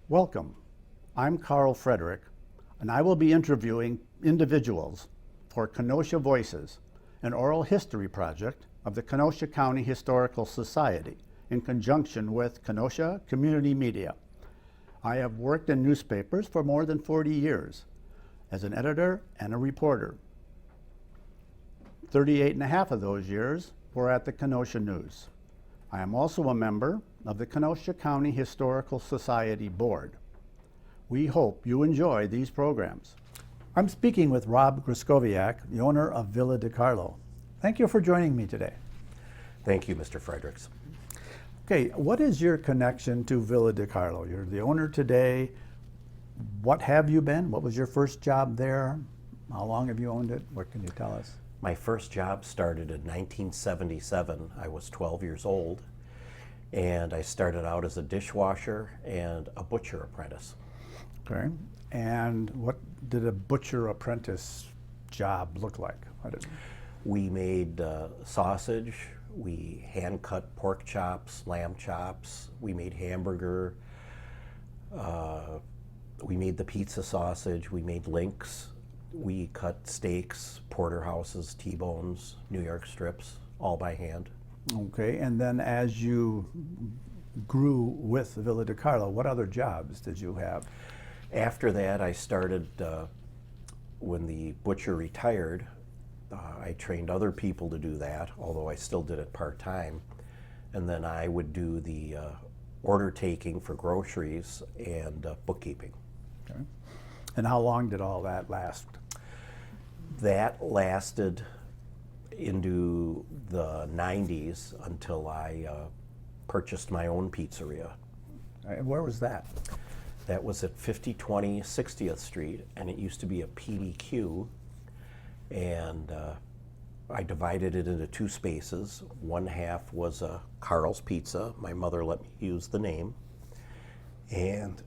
Welcome. I'm Carl Frederick, and I will be interviewing individuals for Kenosha Voices, an oral history project of the Kenosha County Historical Society in conjunction with Kenosha Community Media. I have worked in newspapers for more than 40 years as an editor and a reporter. 38 and a half of those years were at the Kenosha News. I am also a member of the Kenosha County Historical Society Board. We hope you enjoy these programs. I'm speaking with Rob Greskoviak, the owner of Villa de Carlo. Thank you for joining me today. Thank you, Mr. Fredericks. Okay, what is your connection to Villa de Carlo? You're the owner today. What have you been? What was your first job there? How long have you owned it? What can you tell us? My first job started in 1977. I was 12 years old, and I started out as a dishwasher and a butcher apprentice. Okay, and what did a butcher apprentice job look like? We made sausage, we hand-cut pork chops, lamb chops, we made hamburger, we made the pizza sausage, we made links, we cut steaks, porterhouses, T-bones, New York strips, all by hand. Okay, and then as you grew with Villa de Carlo, what other jobs did you have? After that, I started, when the butcher retired, I trained other people to do that, although I still did it part-time. And then I would do the order taking for groceries and bookkeeping. Okay. And how long did all that last? That lasted into the 90s until I purchased my own pizzeria. And where was that? That was at 5020 60th Street, and it used to be a PDQ, and I divided it into two spaces. One half was Carl's Pizza. My mother let me use the name. And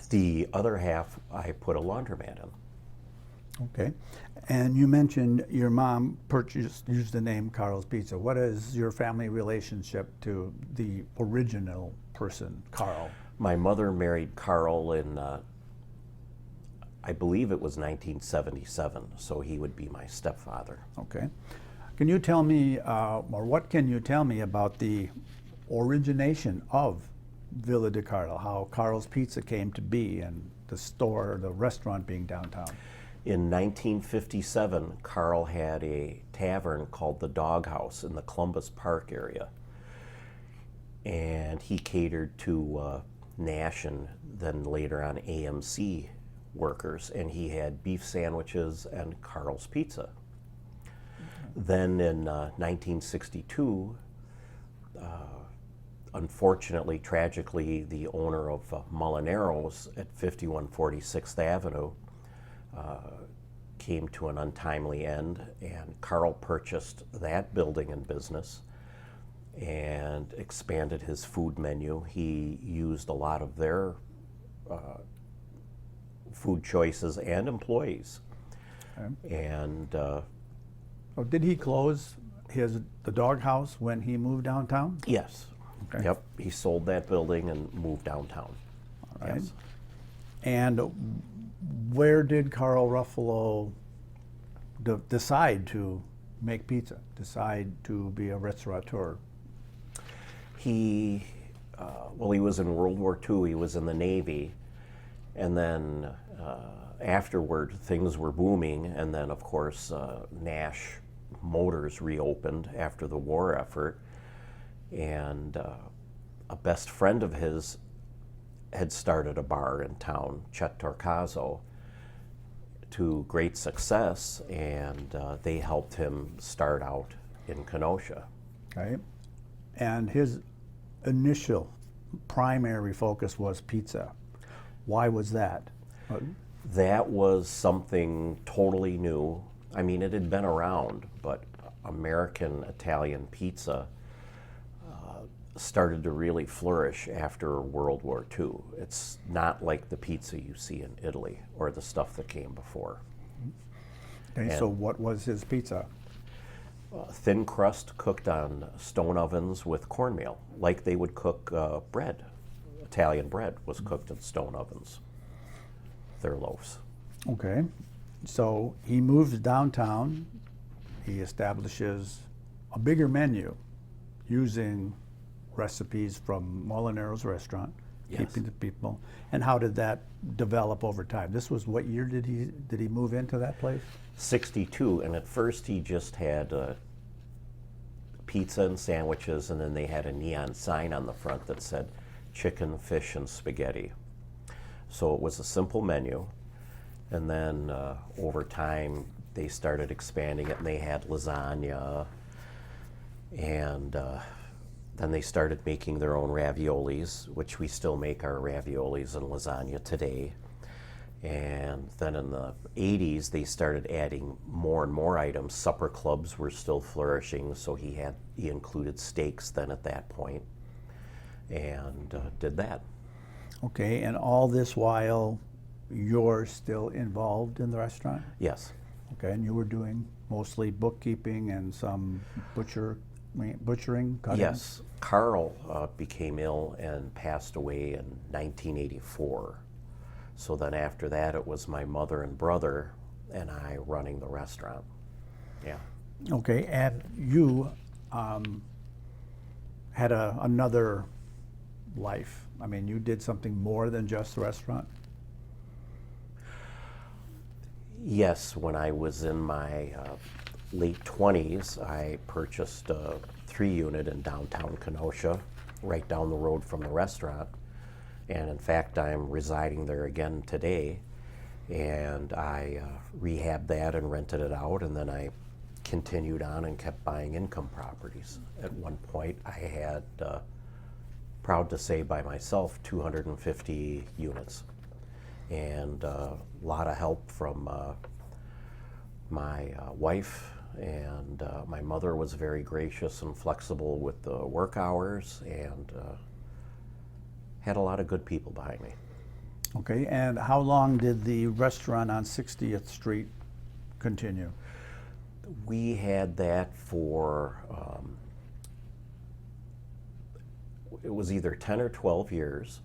the other half, I put a laundromat in. Okay. And you mentioned your mom used the name Carl's Pizza. What is your family relationship to the original person, Carl? My mother married Carl in, I believe it was 1977, so he would be my stepfather. Okay. Can you tell me, or what can you tell me about the origination of Villa de Carlo, how Carl's Pizza came to be and the store, the restaurant being downtown? In 1957, Carl had a tavern called the Dog House in the Columbus Park area. And he catered to Nash and then later on AMC workers, and he had beef sandwiches and Carl's Pizza. Then in 1962, unfortunately, tragically, the owner of Molinaro's at 5146th Avenue came to an untimely end, and Carl purchased that building and business and expanded his food menu. He used a lot of their food choices and employees. Okay. And did he close the Dog House when he moved downtown? Yes. Okay. Yep. He sold that building and moved downtown. All right. Yes. And where did Carl Ruffalo decide to make pizza, decide to be a restaurateur? He was in World War II. He was in the Navy, and then afterward things were booming, and then of course Nash Motors reopened after the war effort, and a best friend of his had started a bar in town, Chet Torcaso, to great success, and they helped him start out in Kenosha. Okay. And his initial primary focus was pizza. Why was that? That was something totally new. I mean, it had been around, but American Italian pizza started to really flourish after World War II. It's not like the pizza you see in Italy or the stuff that came before. Okay, so what was his pizza? Thin crust cooked on stone ovens with cornmeal, like they would cook bread, Italian bread was cooked in stone ovens, their loaves. Okay. So he moves downtown. He establishes a bigger menu using recipes from Molinaro's restaurant, Yes. keeping the people. And how did that develop over time? This was what year did he move into that place? 62, and at first he just had pizza and sandwiches, and then they had a neon sign on the front that said chicken, fish, and spaghetti. So it was a simple menu, and then over time they started expanding it, and they had lasagna, and then they started making their own raviolis, which we still make our raviolis and lasagna today. And then in the 80s, they started adding more and more items. Supper clubs were still flourishing, so he included steaks then at that point, and did that. Okay, and all this while you're still involved in the restaurant? Yes. Okay, and you were doing mostly bookkeeping and some butchering, cutting? Yes. Carl became ill and passed away in 1984. So then after that, it was my mother and brother and I running the restaurant. Yeah. Okay, and you had another life. I mean, you did something more than just the restaurant? Yes, when I was in my late 20s, I purchased a 3-unit in downtown Kenosha, right down the road from the restaurant. And in fact, I'm residing there again today. And I rehabbed that and rented it out, and then I continued on and kept buying income properties. At one point, I had, proud to say by myself, 250 units. And a lot of help from my wife, and my mother was very gracious and flexible with the work hours, and had a lot of good people behind me. Okay, and how long did the restaurant on 60th Street continue? We had that for, it was either 10 or 12 years.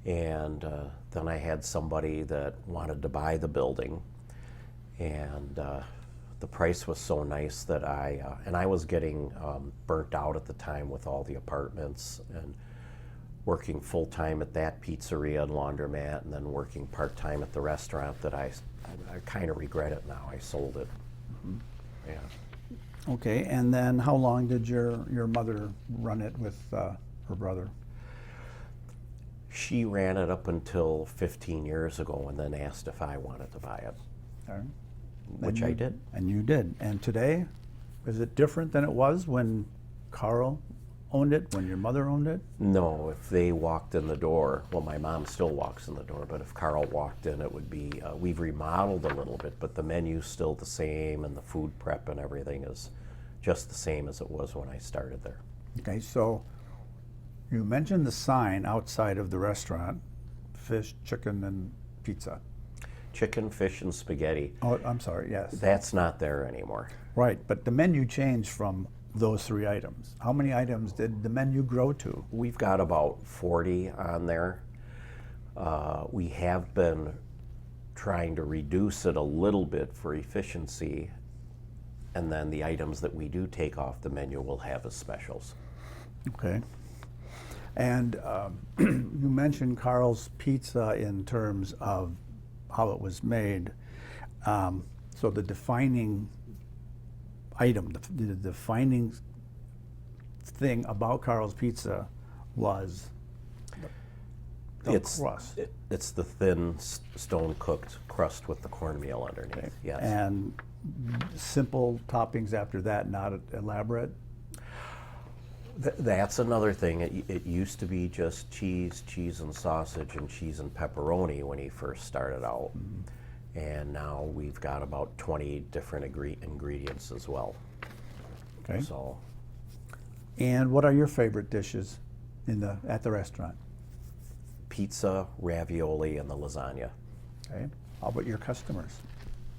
And then I had somebody that wanted to buy the building, and the price was so nice that I was getting burnt out at the time with all the apartments and working full-time at that pizzeria and laundromat, and then working part-time at the restaurant, that I kind of regret it now. I sold it. Mm-hmm. Yeah. Okay, and then how long did your mother run it with her brother? She ran it up until 15 years ago, and then asked if I wanted to buy it, All right. which I did. And you did. And today, is it different than it was when Carl owned it, when your mother owned it? No, if they walked in the door, well, my mom still walks in the door, but if Carl walked in, it would be, we've remodeled a little bit, but the menu's still the same, and the food prep and everything is just the same as it was when I started there. Okay, so you mentioned the sign outside of the restaurant, fish, chicken, and pizza. Chicken, fish, and spaghetti. Oh, I'm sorry, yes. That's not there anymore. Right, but the menu changed from those 3 items. How many items did the menu grow to? We've got about 40 on there. We have been trying to reduce it a little bit for efficiency, and then the items that we do take off the menu will have as specials. Okay. And you mentioned Carl's Pizza in terms of how it was made. So the defining item, the defining thing about Carl's Pizza was the crust. It's the thin stone-cooked crust with the cornmeal underneath. Okay. Yes. And simple toppings after that, not elaborate? That's another thing. It used to be just cheese and sausage, and cheese and pepperoni when he first started out. Mm-hmm. And now we've got about 20 different ingredients as well. Okay. So. And what are your favorite dishes at the restaurant? Pizza, ravioli, and the lasagna. Okay. How about your customers?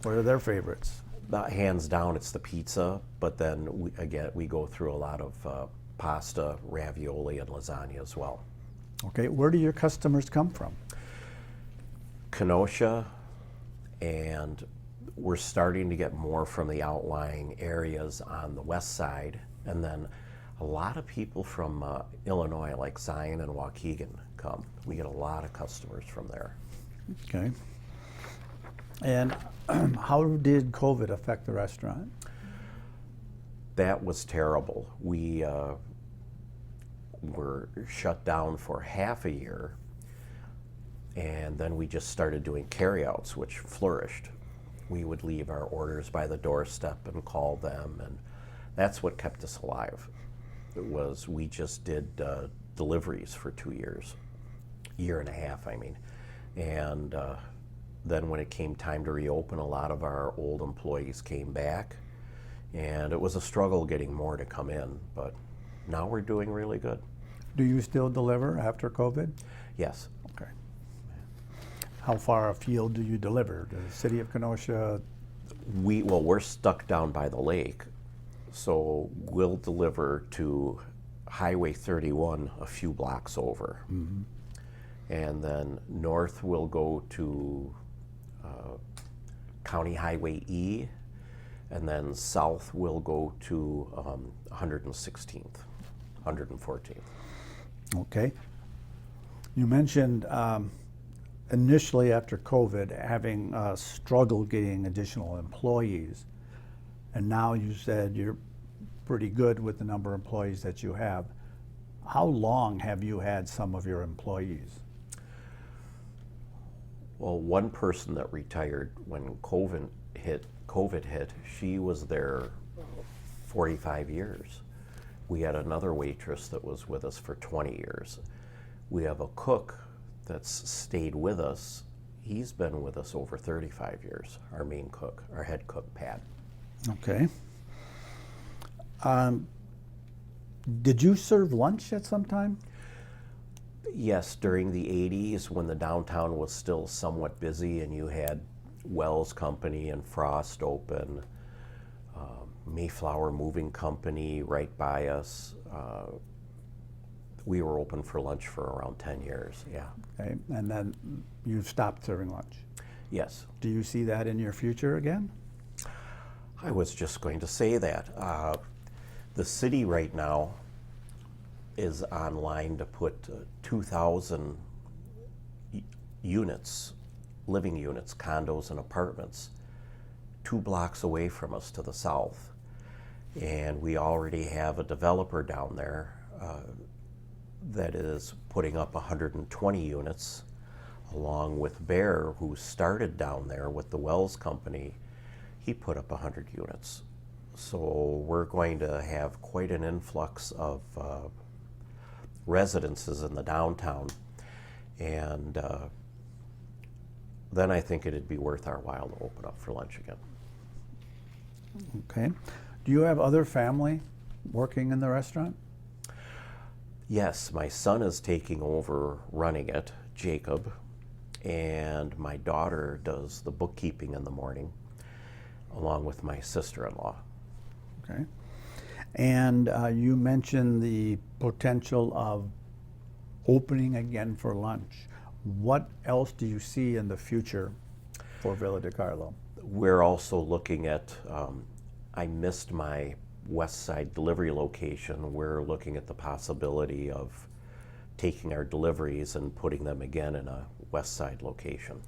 What are their favorites? Hands down, it's the pizza, but then we go through a lot of pasta, ravioli, and lasagna as well. Okay, where do your customers come from? Kenosha, and we're starting to get more from the outlying areas on the west side, and then a lot of people from Illinois, like Zion and Waukegan, come. We get a lot of customers from there. Okay. And how did COVID affect the restaurant? That was terrible. We were shut down for half a year, and then we just started doing carryouts, which flourished. We would leave our orders by the doorstep and call them, and that's what kept us alive. It was, we just did deliveries for 2 years, year and a half, I mean. And then when it came time to reopen, a lot of our old employees came back, and it was a struggle getting more to come in, but now we're doing really good. Do you still deliver after COVID? Yes. Okay. How far afield do you deliver? The city of Kenosha? We're stuck down by the lake, so we'll deliver to Highway 31 a few blocks over. Mm-hmm. And then north we'll go to County Highway E, and then south we'll go to 116th, 114th. Okay. You mentioned initially after COVID having struggled getting additional employees, and now you said you're pretty good with the number of employees that you have. How long have you had some of your employees? Well, one person that retired when COVID hit, she was there 45 years. We had another waitress that was with us for 20 years. We have a cook that's stayed with us. He's been with us over 35 years, our main cook, our head cook, Pat. Okay. Did you serve lunch at some time? Yes, during the 80s when the downtown was still somewhat busy and you had Wells Company and Frost open, Mayflower Moving Company right by us. We were open for lunch for around 10 years, yeah. Okay. And then you stopped serving lunch. Yes. Do you see that in your future again? I was just going to say that. The city right now is online to put 2,000 units, living units, condos and apartments, 2 blocks away from us to the south. And we already have a developer down there that is putting up 120 units, along with Bear, who started down there with the Wells Company. He put up 100 units. So we're going to have quite an influx of residences in the downtown, and then I think it'd be worth our while to open up for lunch again. Okay. Do you have other family working in the restaurant? Yes, my son is taking over running it, Jacob, and my daughter does the bookkeeping in the morning, along with my sister-in-law. Okay. And you mentioned the potential of opening again for lunch. What else do you see in the future for Villa de Carlo? We're also looking at, I missed my west side delivery location. We're looking at the possibility of taking our deliveries and putting them again in a west side location.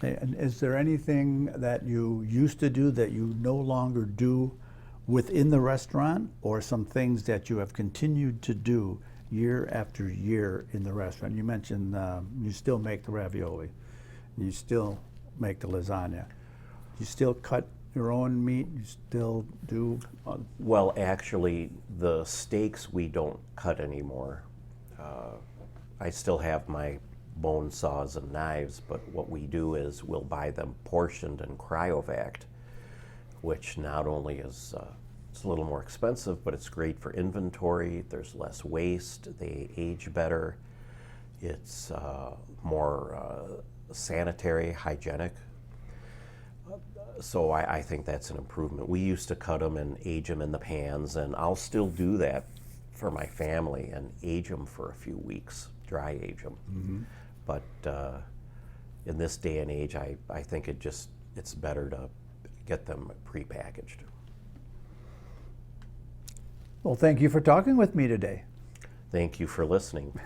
And is there anything that you used to do that you no longer do within the restaurant, or some things that you have continued to do year after year in the restaurant? You mentioned you still make the ravioli, you still make the lasagna, you still cut your own meat, you still do? Well, actually, the steaks we don't cut anymore. I still have my bone saws and knives, but what we do is we'll buy them portioned and cryovacked, which not only is it's a little more expensive, but it's great for inventory. There's less waste. They age better. It's more sanitary, hygienic. So I think that's an improvement. We used to cut them and age them in the pans, and I'll still do that for my family and age them for a few weeks, dry age them. But in this day and age, I think it's better to get them prepackaged. Well, thank you for talking with me today. Thank you for listening.